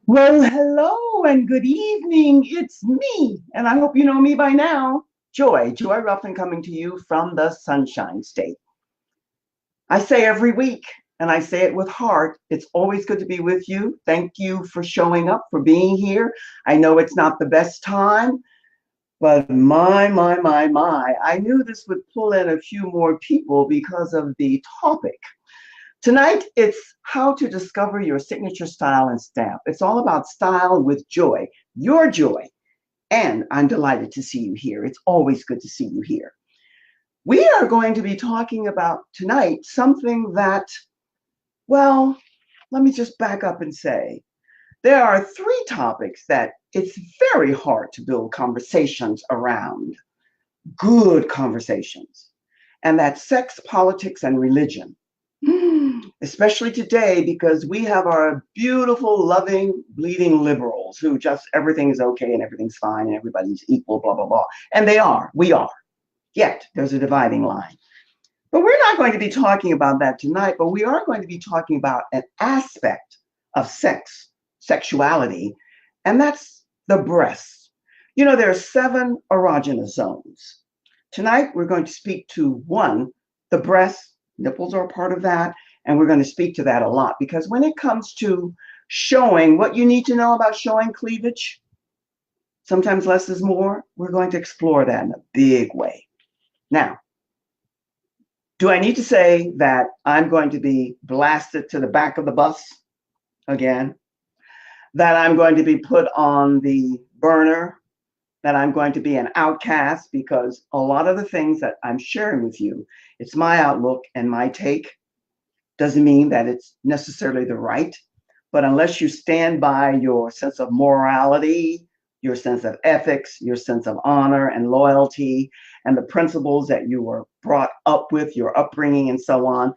Well, hello and good evening. It's me, and I hope you know me by now. Joy Ruffin coming to you from the Sunshine State. I say every week, and I say it with heart, it's always good to be with you. Thank you for showing up, for being here. I know it's not the best time, but my, I knew this would pull in a few more people because of the topic. Tonight, it's how to discover your signature style and stamp. It's all about style with joy, your joy. And I'm delighted to see you here. It's always good to see you here. We are going to be talking about tonight something that, well, let me just back up and say there are three topics that it's very hard to build conversations around, good conversations, and that's sex, politics, and religion. Especially today, because we have our beautiful, loving, bleeding liberals who just everything is okay and everything's fine and everybody's equal, blah, blah, blah. And they are, we are. Yet there's a dividing line. But we're not going to be talking about that tonight, but we are going to be talking about an aspect of sexuality, and that's the breasts. You know, there are 7 erogenous zones. Tonight, we're going to speak to one, the breasts. Nipples are a part of that, and we're going to speak to that a lot because when it comes to showing what you need to know about showing cleavage, sometimes less is more. We're going to explore that in a big way. Now, do I need to say that I'm going to be blasted to the back of the bus again? That I'm going to be put on the burner? That I'm going to be an outcast? Because a lot of the things that I'm sharing with you, it's my outlook and my take. Doesn't mean that it's necessarily the right, but unless you stand by your sense of morality, your sense of ethics, your sense of honor and loyalty, and the principles that you were brought up with, your upbringing and so on,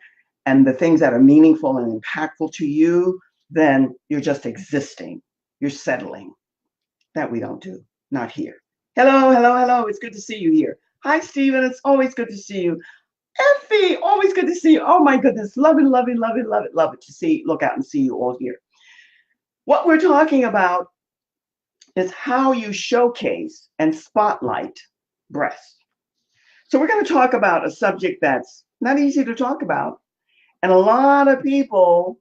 and the things that are meaningful and impactful to you, then you're just existing. You're settling. That we don't do. Not here. Hello, hello, hello. It's good to see you here. Hi, Stephen. It's always good to see you. Effie, always good to see you. Oh my goodness. Love it, love it, love it, love it, love it to see, look out and see you all here. What we're talking about is how you showcase and spotlight breasts. So we're going to talk about a subject that's not easy to talk about. And a lot of people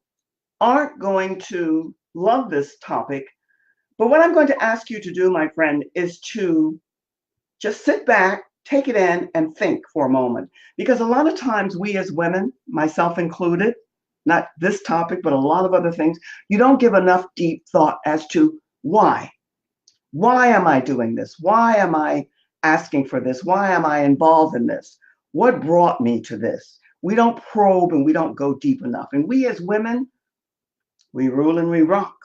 aren't going to love this topic. But what I'm going to ask you to do, my friend, is to just sit back, take it in, and think for a moment. Because a lot of times we as women, myself included, not this topic, but a lot of other things, you don't give enough deep thought as to why. Why am I doing this? Why am I asking for this? Why am I involved in this? What brought me to this? We don't probe and we don't go deep enough. And we as women, we rule and we rock.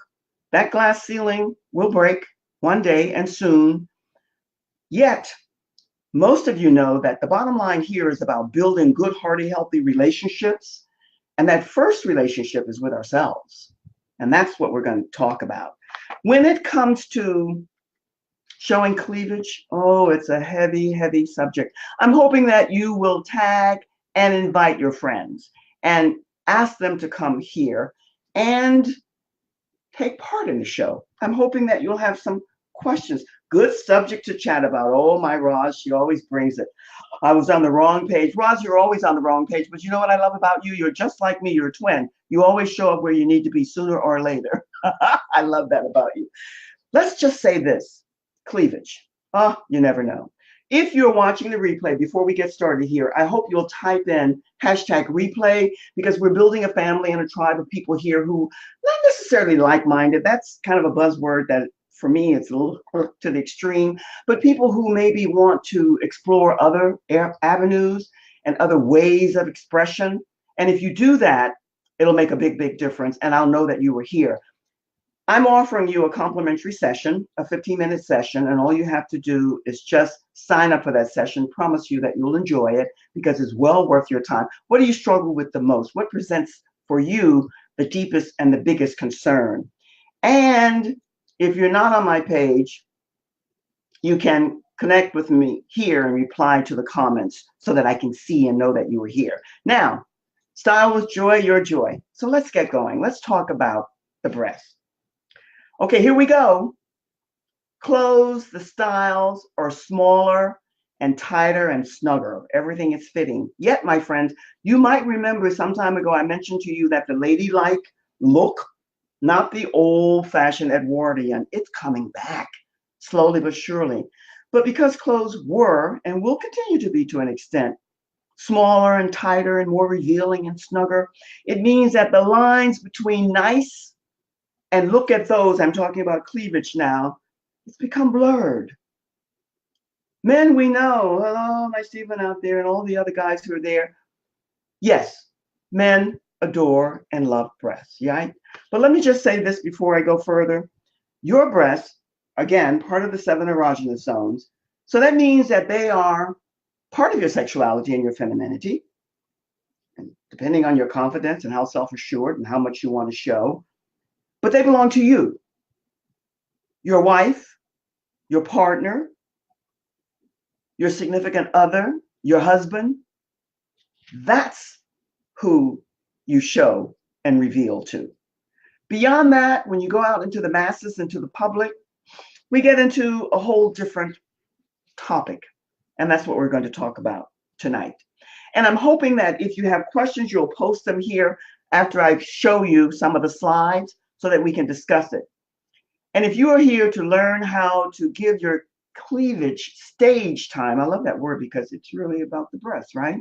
That glass ceiling will break one day and soon. Yet, most of you know that the bottom line here is about building good, hearty, healthy relationships. And that first relationship is with ourselves. And that's what we're going to talk about. When it comes to showing cleavage, oh, it's a heavy, heavy subject. I'm hoping that you will tag and invite your friends and ask them to come here and take part in the show. I'm hoping that you'll have some questions. Good subject to chat about. Oh, my Roz, she always brings it. I was on the wrong page. Roz, you're always on the wrong page, but you know what I love about you? You're just like me. You're a twin. You always show up where you need to be sooner or later. I love that about you. Let's just say this, cleavage. Oh, you never know. If you're watching the replay, before we get started here, I hope you'll type in hashtag replay because we're building a family and a tribe of people here who not necessarily like-minded. That's kind of a buzzword that for me, it's a little to the extreme, but people who maybe want to explore other avenues and other ways of expression. And if you do that, it'll make a big, big difference. And I'll know that you were here. I'm offering you a complimentary session, a 15-minute session, and all you have to do is just sign up for that session. Promise you that you'll enjoy it because it's well worth your time. What do you struggle with the most? What presents for you the deepest and the biggest concern? And if you're not on my page, you can connect with me here and reply to the comments so that I can see and know that you were here. Now, style with joy, your joy. So let's get going. Let's talk about the breast. Okay, here we go. Clothes, the styles are smaller and tighter and snugger. Everything is fitting. Yet, my friends, you might remember some time ago I mentioned to you that the ladylike look, not the old-fashioned Edwardian, it's coming back slowly but surely. But because clothes were and will continue to be to an extent smaller and tighter and more revealing and snugger, it means that the lines between nice and look at those, I'm talking about cleavage now, it's become blurred. Men, we know, hello, my Stephen out there and all the other guys who are there. Yes, men adore and love breasts, right? But let me just say this before I go further. Your breasts, again, part of the 7 erogenous zones. So that means that they are part of your sexuality and your femininity. And depending on your confidence and how self-assured and how much you want to show, but they belong to you, your wife, your partner, your significant other, your husband. That's who you show and reveal to. Beyond that, when you go out into the masses, into the public, we get into a whole different topic. And that's what we're going to talk about tonight. And I'm hoping that if you have questions, you'll post them here after I show you some of the slides so that we can discuss it. And if you are here to learn how to give your cleavage stage time, I love that word because it's really about the breasts, right?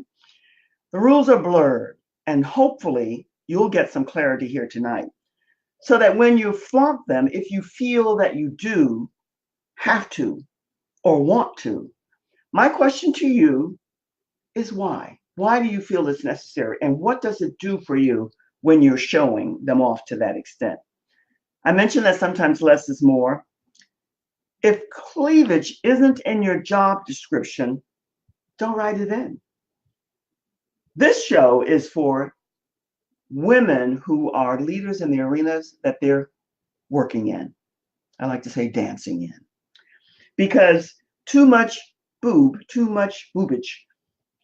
The rules are blurred, and hopefully you'll get some clarity here tonight so that when you flaunt them, if you feel that you do have to or want to, my question to you is why? Why do you feel it's necessary? And what does it do for you when you're showing them off to that extent? I mentioned that sometimes less is more. If cleavage isn't in your job description, don't write it in. This show is for women who are leaders in the arenas that they're working in. I like to say dancing in. Because too much too much boobage,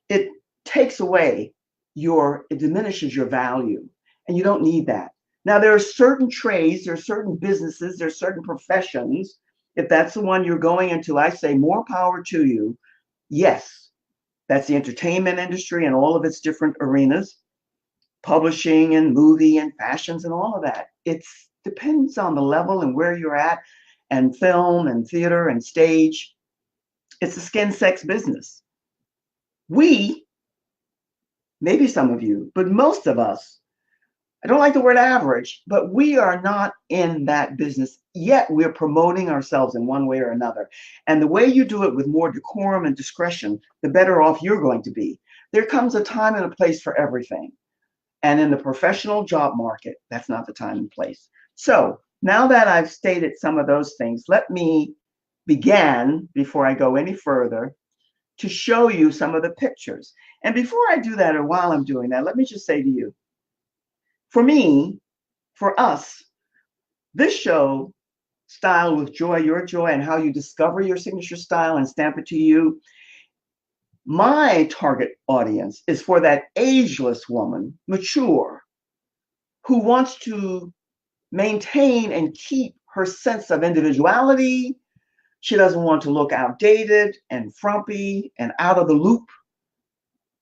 it takes away it diminishes your value. And you don't need that. Now, there are certain trades, there are certain businesses, there are certain professions. If that's the one you're going into, I say more power to you. Yes, that's the entertainment industry and all of its different arenas, publishing and movie and fashions and all of that. It depends on the level and where you're at, and film and theater and stage. It's a skin sex business. We, maybe some of you, but most of us, I don't like the word average, but we are not in that business yet. We're promoting ourselves in one way or another. And the way you do it with more decorum and discretion, the better off you're going to be. There comes a time and a place for everything. And in the professional job market, that's not the time and place. So now that I've stated some of those things, let me begin, before I go any further, to show you some of the pictures. And before I do that, or while I'm doing that, let me just say to you, for me, for us, this show, Style with Joy, Your Joy, and how you discover your signature style and stamp it to you, my target audience is for that ageless woman, mature, who wants to maintain and keep her sense of individuality. She doesn't want to look outdated and frumpy and out of the loop.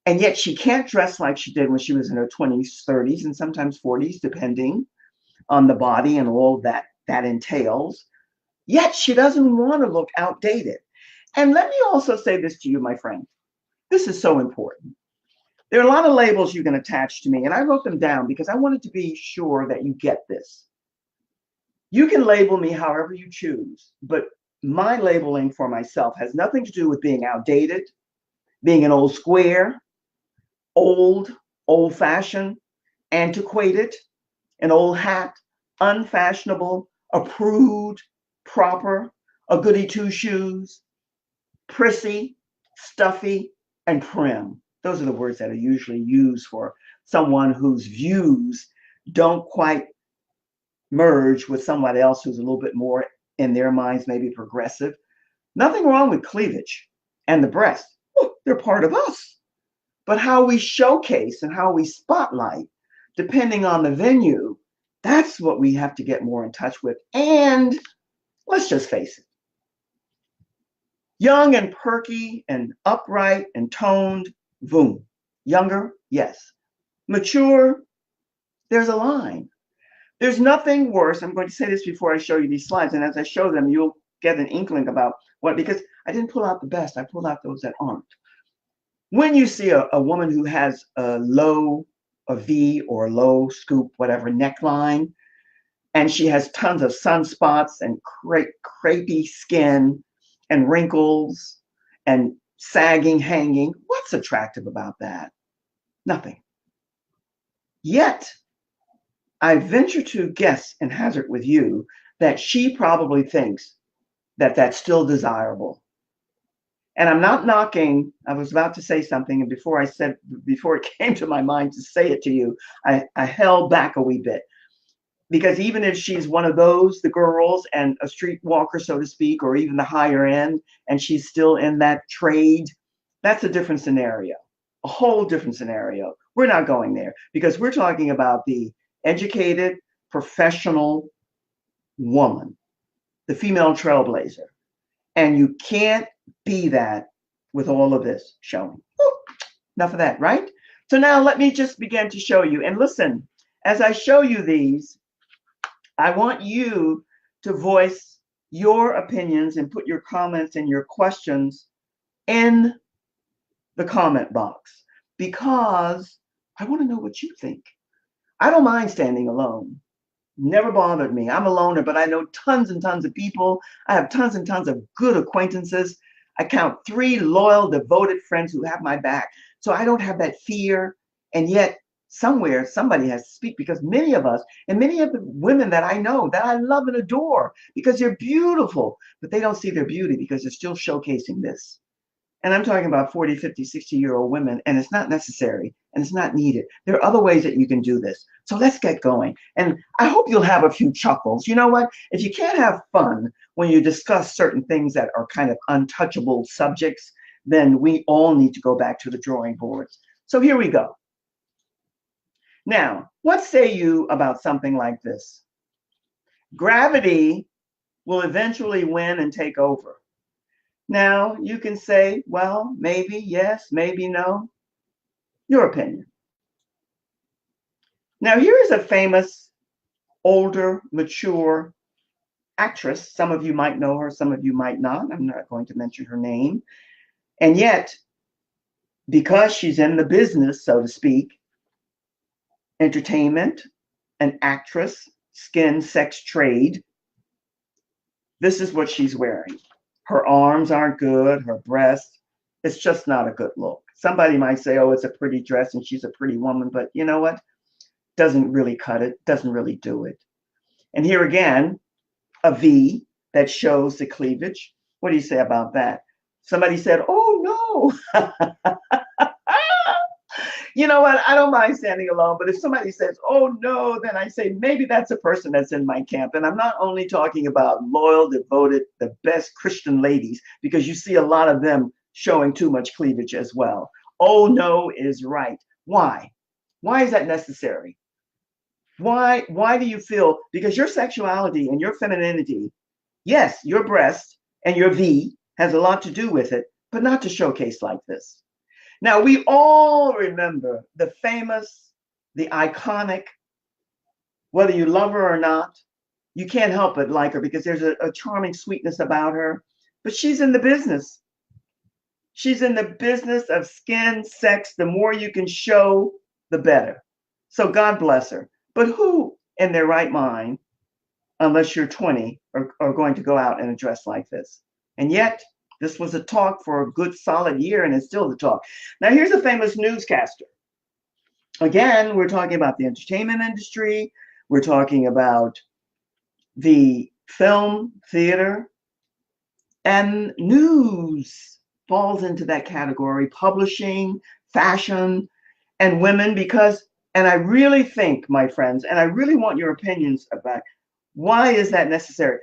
And yet she can't dress like she did when she was in her 20s, 30s, and sometimes 40s, depending on the body and all that entails. Yet she doesn't want to look outdated. And let me also say this to you, my friend. This is so important. There are a lot of labels you can attach to me, and I wrote them down because I wanted to be sure that you get this. You can label me however you choose, but my labeling for myself has nothing to do with being outdated, being an old square, old-fashioned, antiquated, an old hat, unfashionable, a prude, proper, a goody two-shoes, prissy, stuffy, and prim. Those are the words that are usually used for someone whose views don't quite merge with somebody else who's a little bit more, in their minds, maybe progressive. Nothing wrong with cleavage and the breasts. Oh, they're part of us. But how we showcase and how we spotlight, depending on the venue, That's what we have to get more in touch with. And let's just face it, young and perky and upright and toned, boom. Younger, yes. Mature, there's a line. There's nothing worse. I'm going to say this before I show you these slides. And as I show them, you'll get an inkling about what, because I didn't pull out the best. I pulled out those that aren't. When you see a woman who has a V or low scoop, whatever, neckline, and she has tons of sunspots and crepey skin and wrinkles and sagging, hanging, what's attractive about that? Nothing. Yet, I venture to guess and hazard with you that she probably thinks that that's still desirable. And I'm not knocking, I was about to say something, and before it came to my mind to say it to you, I held back a wee bit. Because even if she's one of those, the girls, and a streetwalker, so to speak, or even the higher end, and she's still in that trade, that's a different scenario, a whole different scenario. We're not going there because we're talking about the educated, professional woman, the female trailblazer. And you can't be that with all of this showing. Whew, enough of that, right? So now let me just begin to show you. And listen, as I show you these, I want you to voice your opinions and put your comments and your questions in the comment box, because I want to know what you think. I don't mind standing alone. Never bothered me. I'm a loner, but I know tons and tons of people. I have tons and tons of good acquaintances. I count 3 loyal, devoted friends who have my back. So I don't have that fear. And yet somewhere somebody has to speak, because many of us and many of the women that I know that I love and adore because they're beautiful, but they don't see their beauty because they're still showcasing this. And I'm talking about 40, 50, 60-year-old women, and it's not necessary and it's not needed. There are other ways that you can do this. So let's get going. And I hope you'll have a few chuckles. You know what? If you can't have fun when you discuss certain things that are kind of untouchable subjects, then we all need to go back to the drawing boards. So here we go. Now, what say you about something like this? Gravity will eventually win and take over. Now, you can say, well, maybe yes, maybe no. Your opinion. Now, here is a famous, older, mature actress. Some of you might know her, some of you might not. I'm not going to mention her name. And yet, because she's in the business, so to speak, entertainment, an actress, skin, sex trade, this is what she's wearing. Her arms aren't good, her breasts, it's just not a good look. Somebody might say, oh, it's a pretty dress and she's a pretty woman, but you know what? Doesn't really cut it, doesn't really do it. And here again, a V that shows the cleavage. What do you say about that? Somebody said, oh no. You know what? I don't mind standing alone, but if somebody says, oh no, then I say, maybe that's a person that's in my camp. And I'm not only talking about loyal, devoted, the best Christian ladies, because you see a lot of them showing too much cleavage as well. Oh no is right. Why? Why is that necessary? Why do you feel, because your sexuality and your femininity, yes, your breast and your V has a lot to do with it, but not to showcase like this. Now, we all remember the famous, the iconic, whether you love her or not, you can't help but like her because there's a charming sweetness about her, but she's in the business. She's in the business of skin, sex. The more you can show, the better. So God bless her. But who in their right mind, unless you're 20, are going to go out in a dress like this? And yet, this was a talk for a good solid year, and it's still the talk. Now, here's a famous newscaster. Again, we're talking about the entertainment industry. We're talking about the film, theater, and news falls into that category, publishing, fashion, and women, because, and I really think, my friends, and I really want your opinions about why is that necessary?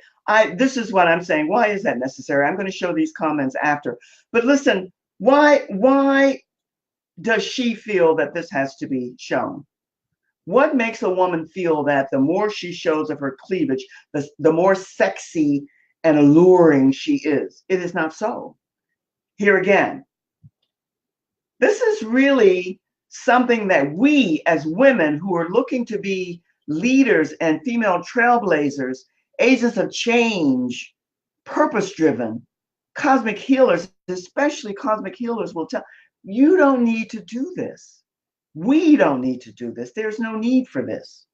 This is what I'm saying. Why is that necessary? I'm going to show these comments after. But listen, why does she feel that this has to be shown? What makes a woman feel that the more she shows of her cleavage, the more sexy and alluring she is? It is not so. Here again, this is really something that we as women who are looking to be leaders and female trailblazers, agents of change, purpose driven, cosmic healers, especially cosmic healers, will tell you don't need to do this. We don't need to do this. There's no need for this.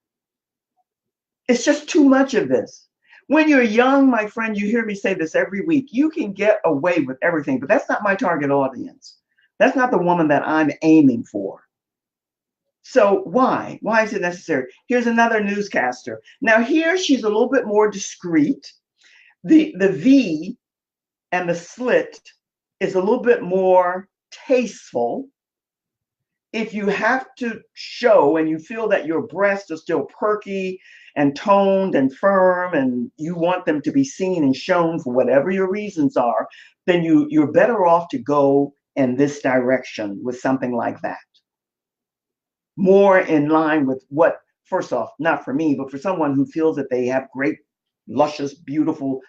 It's just too much of this. When you're young, my friend, you hear me say this every week, you can get away with everything, but that's not my target audience. That's not the woman that I'm aiming for. So why? Why is it necessary? Here's another newscaster. Now here she's a little bit more discreet. The V and the slit is a little bit more tasteful. If you have to show and you feel that your breasts are still perky and toned and firm and you want them to be seen and shown for whatever your reasons are, then you're better off to go in this direction with something like that. More in line with what, first off, not for me, but for someone who feels that they have great, luscious, beautiful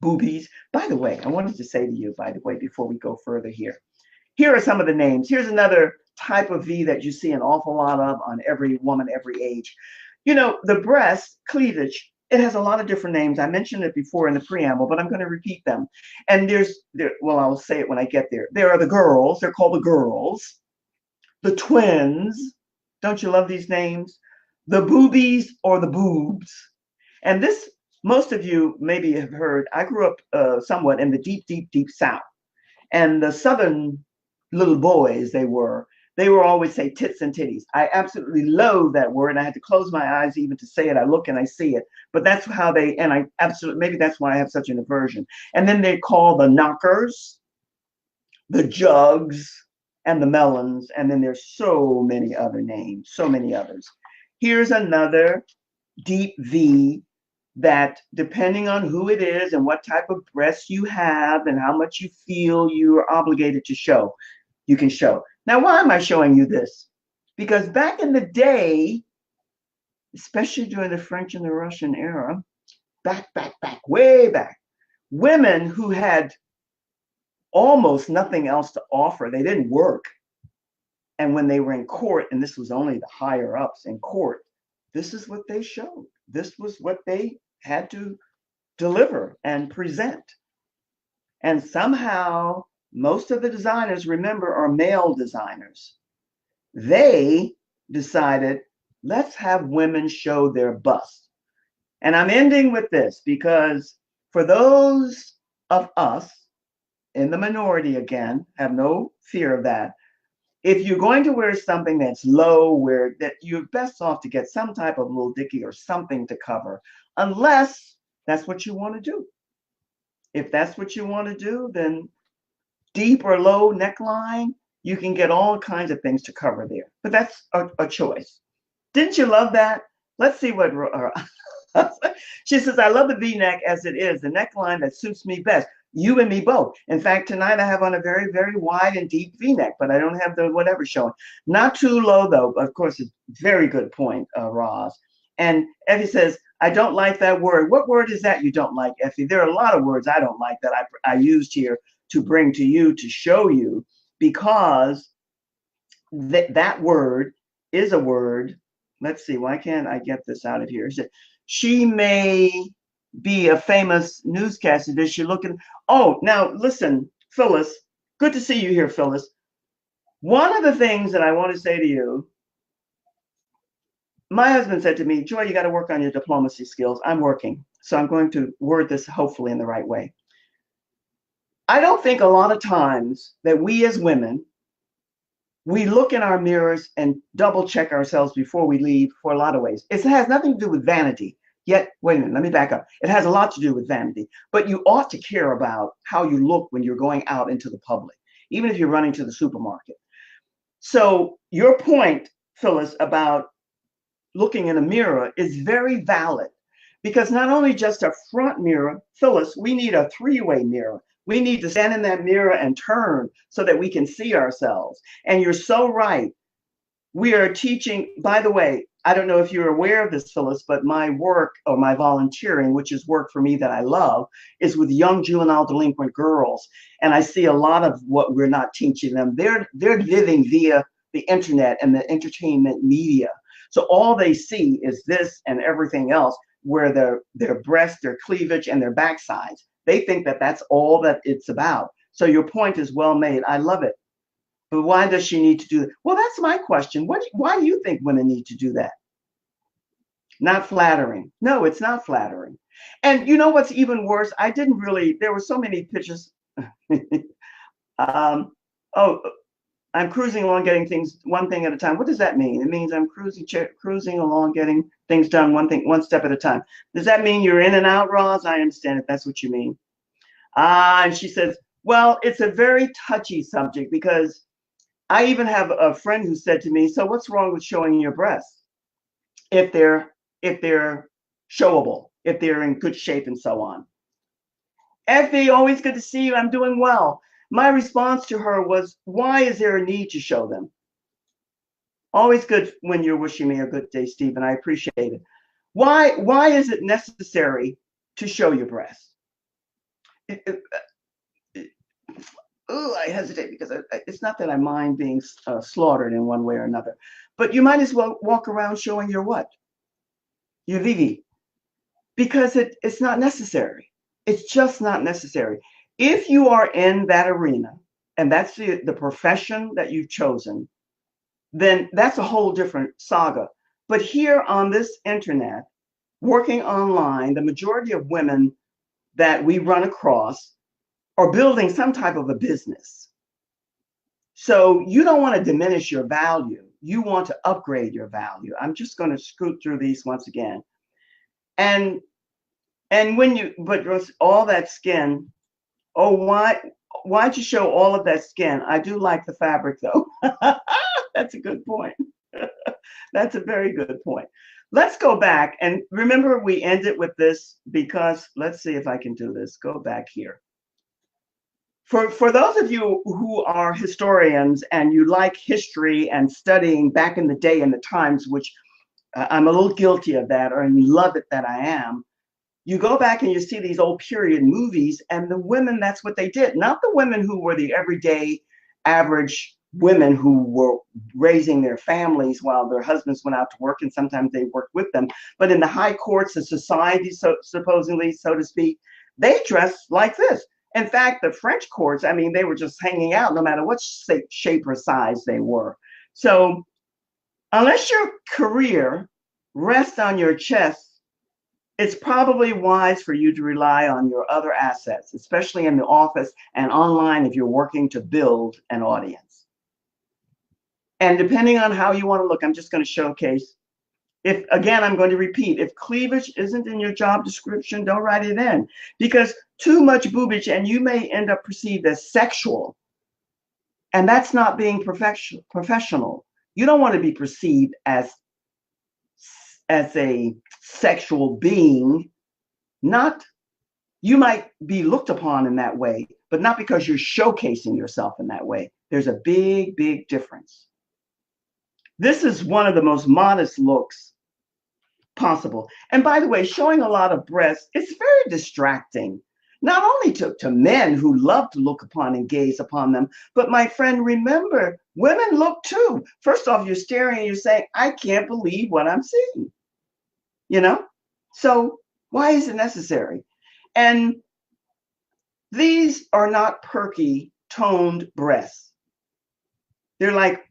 boobies. By the way, I wanted to say to you, by the way, before we go further here are some of the names. Here's another type of V that you see an awful lot of on every woman, every age. You know, the breast, cleavage, it has a lot of different names. I mentioned it before in the preamble, but I'm going to repeat them. And well, I'll say it when I get there. There are the girls. They're called the girls. The twins. Don't you love these names? The boobies or the boobs. And this, most of you maybe have heard, I grew up somewhat in the deep, deep, deep South. And the Southern little boys, they were always say tits and titties. I absolutely loathe that word. I had to close my eyes even to say it. I look and I see it, but that's how and I absolutely, maybe that's why I have such an aversion. And then they call the knockers, the jugs, and the melons. And then there's so many other names, so many others. Here's another deep V that, depending on who it is and what type of breasts you have and how much you feel you are obligated to show, you can show. Now, why am I showing you this? Because back in the day, especially during the French and the Russian era, way back, women who had almost nothing else to offer, they didn't work. And when they were in court, and this was only the higher ups in court, this is what they showed. This was what they had to deliver and present. And somehow, most of the designers, remember, are male designers. They decided, let's have women show their bust. And I'm ending with this because for those of us in the minority, again, have no fear of that. If you're going to wear something that's low, where that you're best off to get some type of little dicky or something to cover, unless that's what you want to do. If that's what you want to do, then deep or low neckline, you can get all kinds of things to cover there. But that's a choice. Didn't you love that? Let's see what she says. I love the V-neck as it is, the neckline that suits me best. You and me both. In fact, tonight I have on a very, very wide and deep V-neck, but I don't have the whatever showing. Not too low, though. Of course, it's a very good point, Roz. And Effie says, I don't like that word. What word is that you don't like, Effie? There are a lot of words I don't like that I used here to bring to you, to show you, because that word is a word. Let's see, why can't I get this out of here? She may be a famous newscaster. Does she look in? Oh, now listen, Phyllis, good to see you here, Phyllis. One of the things that I want to say to you, my husband said to me, Joy, you got to work on your diplomacy skills. I'm working. So I'm going to word this hopefully in the right way. I don't think a lot of times that we as women, we look in our mirrors and double check ourselves before we leave for a lot of ways. It has nothing to do with vanity. Yet, wait a minute, let me back up. It has a lot to do with vanity, but you ought to care about how you look when you're going out into the public, even if you're running to the supermarket. So your point, Phyllis, about looking in a mirror is very valid, because not only just a front mirror, Phyllis, we need a three-way mirror. We need to stand in that mirror and turn so that we can see ourselves. And you're so right. We are teaching, by the way, I don't know if you're aware of this, Phyllis, but my work or my volunteering, which is work for me that I love, is with young juvenile delinquent girls. And I see a lot of what we're not teaching them. They're living via the internet and the entertainment media. So all they see is this and everything else, where their breasts, their cleavage, and their backsides. They think that that's all that it's about. So your point is well made. I love it. But why does she need to do that? Well, that's my question. Why do you think women need to do that? Not flattering. No, it's not flattering. And you know what's even worse? I didn't really, there were so many pictures. um, oh, I'm cruising along getting things one thing at a time. What does that mean? It means I'm cruising along getting things done one step at a time. Does that mean you're in and out, Roz? I understand if that's what you mean. And she says, well, it's a very touchy subject because I even have a friend who said to me, so what's wrong with showing your breasts if they're showable, if they're in good shape and so on? Effie, always good to see you. I'm doing well. My response to her was, why is there a need to show them? Always good when you're wishing me a good day, Stephen. I appreciate it. Why is it necessary to show your breasts? I hesitate because it's not that I mind being slaughtered in one way or another, but you might as well walk around showing your what? Your VV, because it's not necessary. It's just not necessary. If you are in that arena and that's the profession that you've chosen, then that's a whole different saga. But here on this internet, working online, the majority of women that we run across are building some type of a business. So you don't want to diminish your value. You want to upgrade your value. I'm just going to scoot through these once again. And but all that skin, oh, why'd you show all of that skin? I do like the fabric though. That's a good point. That's a very good point. Let's go back and remember we ended with this because let's see if I can do this. Go back here. For those of you who are historians and you like history and studying back in the day and the times, which I'm a little guilty of that, or you love it that I am, you go back and you see these old period movies and the women, that's what they did. Not the women who were the everyday average women who were raising their families while their husbands went out to work and sometimes they worked with them. But in the high courts of society, supposedly, so to speak, they dressed like this. In fact, the French courts, I mean, they were just hanging out no matter what shape or size they were. So unless your career rests on your chest, it's probably wise for you to rely on your other assets, especially in the office and online if you're working to build an audience. And depending on how you want to look, I'm just going to showcase. If, again, I'm going to repeat, if cleavage isn't in your job description, don't write it in, because too much boobage and you may end up perceived as sexual. And that's not being professional. You don't want to be perceived as a sexual being. Not, you might be looked upon in that way, but not because you're showcasing yourself in that way. There's a big, big difference. This is one of the most modest looks possible. And by the way, showing a lot of breasts, it's very distracting, not only to men who love to look upon and gaze upon them, but my friend, remember, women look too. First off, you're staring and you're saying, I can't believe what I'm seeing, you know? So why is it necessary? And these are not perky, toned breasts. They're like,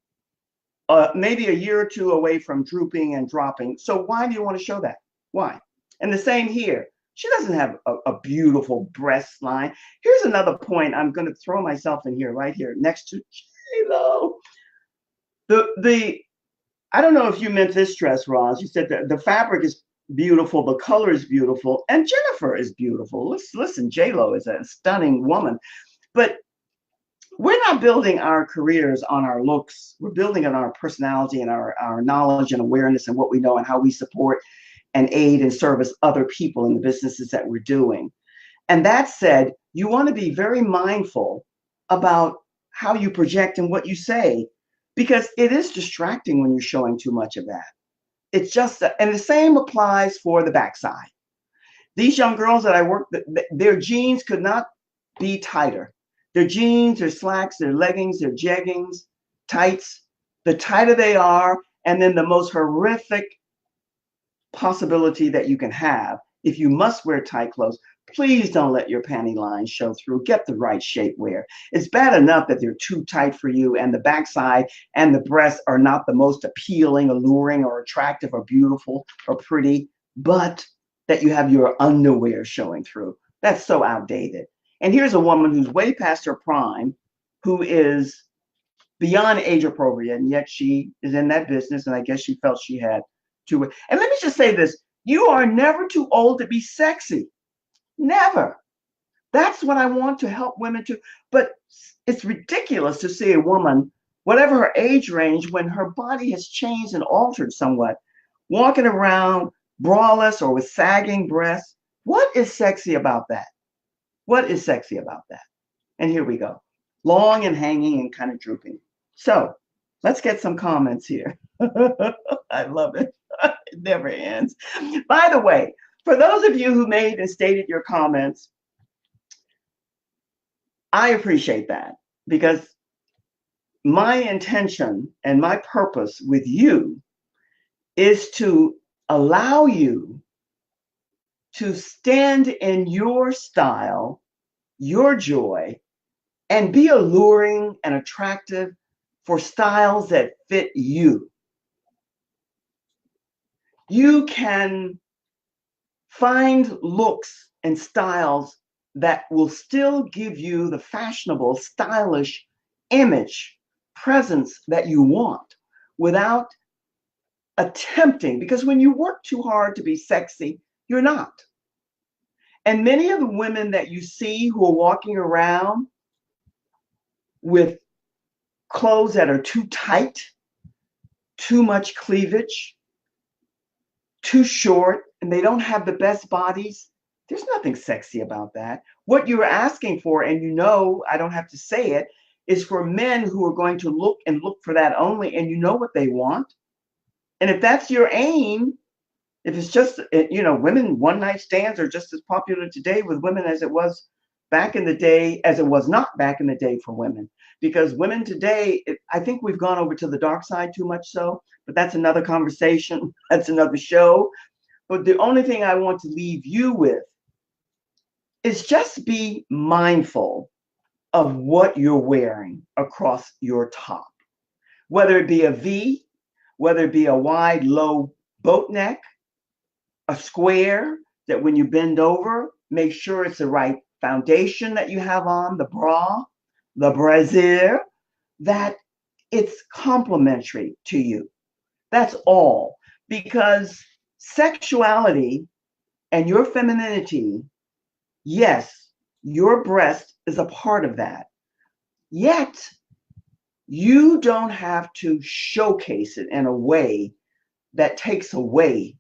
maybe a year or two away from drooping and dropping. So why do you want to show that? Why? And the same here. She doesn't have a beautiful breast line. Here's another point. I'm going to throw myself in here, right here, next to J-Lo. I don't know if you meant this dress, Roz. You said that the fabric is beautiful, the color is beautiful, and Jennifer is beautiful. Listen, J-Lo is a stunning woman. But we're not building our careers on our looks. We're building on our personality and our knowledge and awareness and what we know and how we support and aid and service other people in the businesses that we're doing. And that said, you want to be very mindful about how you project and what you say, because it is distracting when you're showing too much of that. It's just, and the same applies for the backside. These young girls that I work, their jeans could not be tighter. Their jeans, their slacks, their leggings, their jeggings, tights, the tighter they are, and then the most horrific possibility that you can have, if you must wear tight clothes, please don't let your panty lines show through. Get the right shapewear. It's bad enough that they're too tight for you and the backside and the breasts are not the most appealing, alluring, or attractive, or beautiful, or pretty, but that you have your underwear showing through. That's so outdated. And here's a woman who's way past her prime, who is beyond age appropriate, and yet she is in that business, and I guess she felt she had to. And let me just say this, you are never too old to be sexy. Never. That's what I want to help women to. But it's ridiculous to see a woman, whatever her age range, when her body has changed and altered somewhat, walking around braless or with sagging breasts. What is sexy about that? What is sexy about that? And here we go. Long and hanging and kind of drooping. So let's get some comments here. I love it. It never ends. By the way, for those of you who made and stated your comments, I appreciate that, because my intention and my purpose with you is to allow you to stand in your style, your joy, and be alluring and attractive for styles that fit you. You can find looks and styles that will still give you the fashionable, stylish image, presence that you want without attempting, because when you work too hard to be sexy, you're not. And many of the women that you see who are walking around with clothes that are too tight, too much cleavage, too short, and they don't have the best bodies, there's nothing sexy about that. What you're asking for, and you know, I don't have to say it, is for men who are going to look and look for that only, and you know what they want. And if that's your aim, if it's just, you know, women one night stands are just as popular today with women as it was back in the day, as it was not back in the day for women. Because women today, I think we've gone over to the dark side too much so, but that's another conversation. That's another show. But the only thing I want to leave you with is just be mindful of what you're wearing across your top, whether it be a V, whether it be a wide, low boat neck, a square that when you bend over, make sure it's the right foundation that you have on, the bra, the brassiere, that it's complementary to you. That's all. Because sexuality and your femininity, yes, your breast is a part of that. Yet, you don't have to showcase it in a way that takes away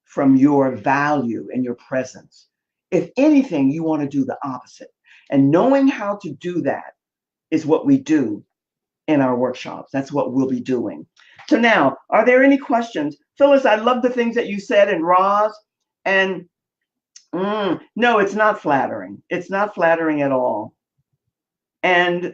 from your value and your presence. If anything, you want to do the opposite. And knowing how to do that is what we do in our workshops. That's what we'll be doing. So now, are there any questions? Phyllis, I love the things that you said, and Roz, and no, it's not flattering. It's not flattering at all. And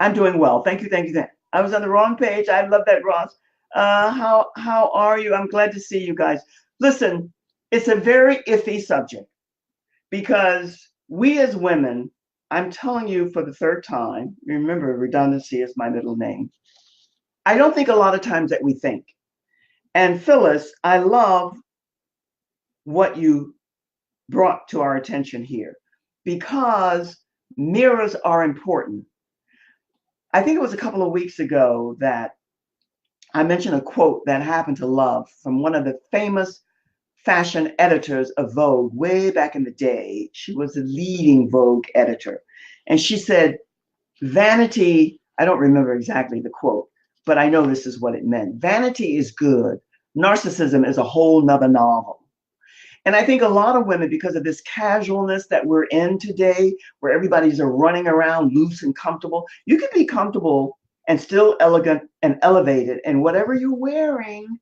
I'm doing well. Thank you, thank you, thank you. I was on the wrong page. I love that, Roz. How are you? I'm glad to see you guys. Listen, it's a very iffy subject, because we as women, I'm telling you for the third time, remember, redundancy is my middle name. I don't think a lot of times that we think. And Phyllis, I love what you brought to our attention here, because mirrors are important. I think it was a couple of weeks ago that I mentioned a quote that I happened to love from one of the famous fashion editors of Vogue way back in the day. She was the leading Vogue editor. And she said, vanity, I don't remember exactly the quote, but I know this is what it meant. Vanity is good. Narcissism is a whole nother novel. And I think a lot of women, because of this casualness that we're in today, where everybody's running around loose and comfortable, you can be comfortable and still elegant and elevated, and whatever you're wearing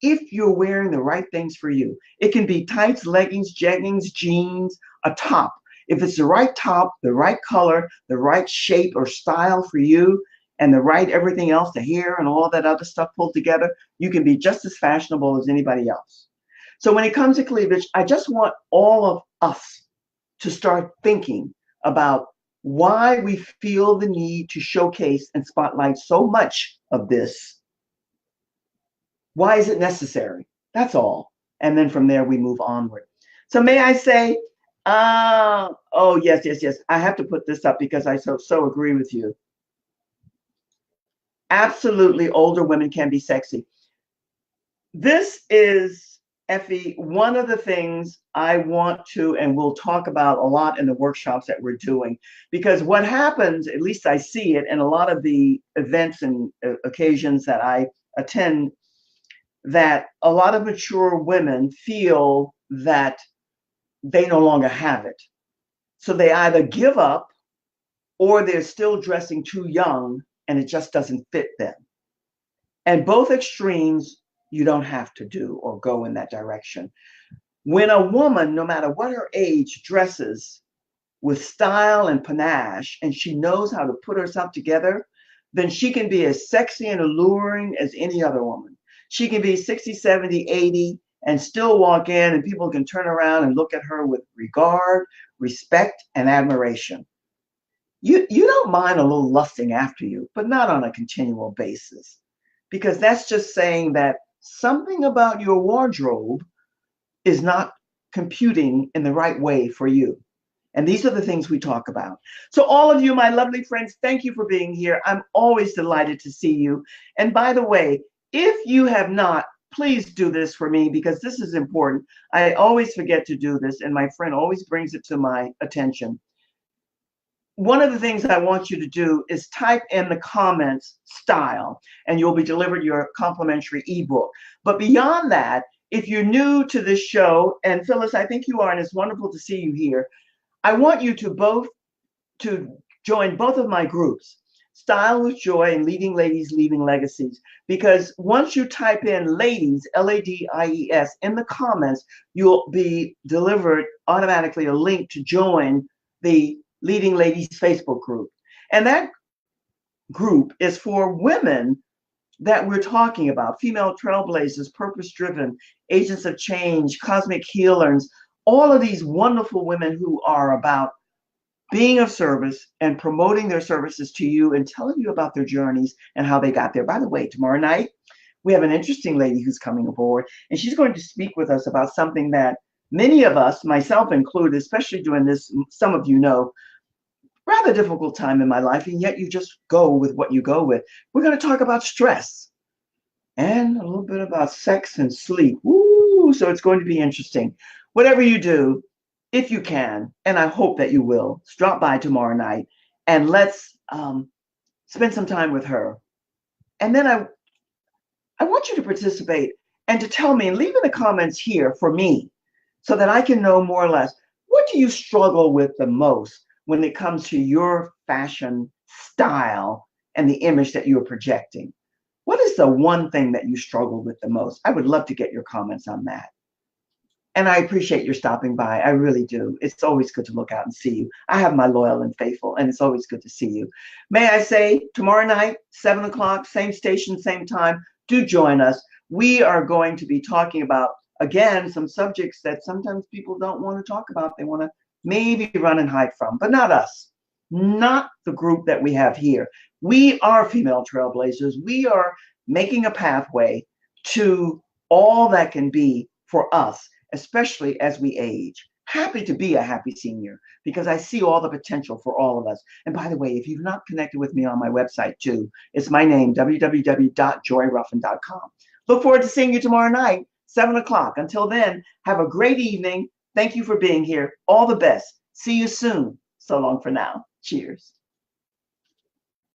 if you're wearing the right things for you. It can be tights, leggings, jeggings, jeans, a top. If it's the right top, the right color, the right shape or style for you, and the right everything else, the hair and all that other stuff pulled together, you can be just as fashionable as anybody else. So when it comes to cleavage, I just want all of us to start thinking about why we feel the need to showcase and spotlight so much of this. Why is it necessary? That's all. And then from there, we move onward. So may I say, oh, yes, yes, yes. I have to put this up because I so agree with you. Absolutely, older women can be sexy. This is, Effie, one of the things I want to and will talk about a lot in the workshops that we're doing. Because what happens, at least I see it in a lot of the events and occasions that I attend, that a lot of mature women feel that they no longer have it. So they either give up or they're still dressing too young and it just doesn't fit them. And both extremes, you don't have to do or go in that direction. When a woman, no matter what her age, dresses with style and panache, and she knows how to put herself together, then she can be as sexy and alluring as any other woman. She can be 60, 70, 80 and still walk in and people can turn around and look at her with regard, respect, and admiration. You don't mind a little lusting after you, but not on a continual basis, because that's just saying that something about your wardrobe is not computing in the right way for you. And these are the things we talk about. So all of you, my lovely friends, thank you for being here. I'm always delighted to see you. And by the way, if you have not, please do this for me because this is important. I always forget to do this, and my friend always brings it to my attention. One of the things I want you to do is type in the comments style, and you'll be delivered your complimentary ebook. But beyond that, if you're new to this show, and Phyllis, I think you are, and it's wonderful to see you here, I want you to join both of my groups, Style with Joy and Leading Ladies, Leaving Legacies, because once you type in ladies, Ladies, in the comments, you'll be delivered automatically a link to join the Leading Ladies Facebook group. And that group is for women that we're talking about, female trailblazers, purpose-driven, agents of change, cosmic healers, all of these wonderful women who are about being of service and promoting their services to you and telling you about their journeys and how they got there. By the way, tomorrow night, we have an interesting lady who's coming aboard, and she's going to speak with us about something that many of us, myself included, especially during this, some of you know, rather difficult time in my life, and yet you just go with what you go with. We're going to talk about stress and a little bit about sex and sleep. Woo! So it's going to be interesting. Whatever you do, if you can, and I hope that you will, drop by tomorrow night and let's spend some time with her. And then I want you to participate and to tell me and leave in the comments here for me so that I can know more or less, what do you struggle with the most when it comes to your fashion style and the image that you're projecting? What is the one thing that you struggle with the most? I would love to get your comments on that. And I appreciate your stopping by. I really do. It's always good to look out and see you. I have my loyal and faithful, and it's always good to see you. May I say, tomorrow night, 7 o'clock, same station, same time, do join us. We are going to be talking about, again, some subjects that sometimes people don't want to talk about. They want to maybe run and hide from, but not us, not the group that we have here. We are female trailblazers. We are making a pathway to all that can be for us, especially as we age. Happy to be a happy senior because I see all the potential for all of us. And by the way, if you've not connected with me on my website too, it's my name, www.joyruffin.com. Look forward to seeing you tomorrow night, 7 o'clock. Until then, have a great evening. Thank you for being here. All the best. See you soon. So long for now. Cheers.